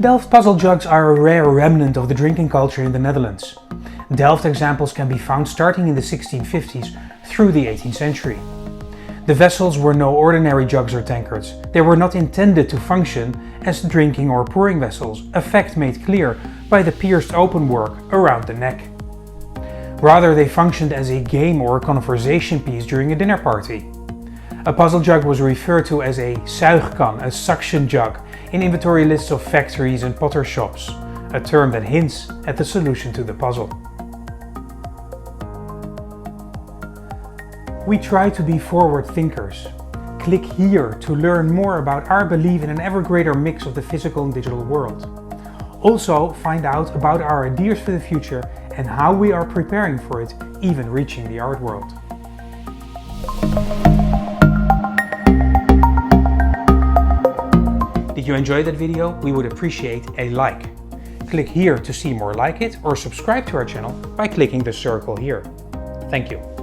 Delft puzzle jugs are a rare remnant of the drinking culture in the Netherlands. Delft examples can be found starting in the 1650s through the 18th century. The vessels were no ordinary jugs or tankards. They were not intended to function as drinking or pouring vessels, a fact made clear by the pierced openwork around the neck. Rather, they functioned as a game or conversation piece during a dinner party. A puzzle jug was referred to as a suijgkan, a suction jug, in inventory lists of factories and potter shops, a term that hints at the solution to the puzzle. We try to be forward thinkers. Click here to learn more about our belief in an ever greater mix of the physical and digital world. Also find out about our ideas for the future and how we are preparing for it, even reaching the art world. Did you enjoy that video? We would appreciate a like. Click here to see more like it or subscribe to our channel by clicking the circle here. Thank you.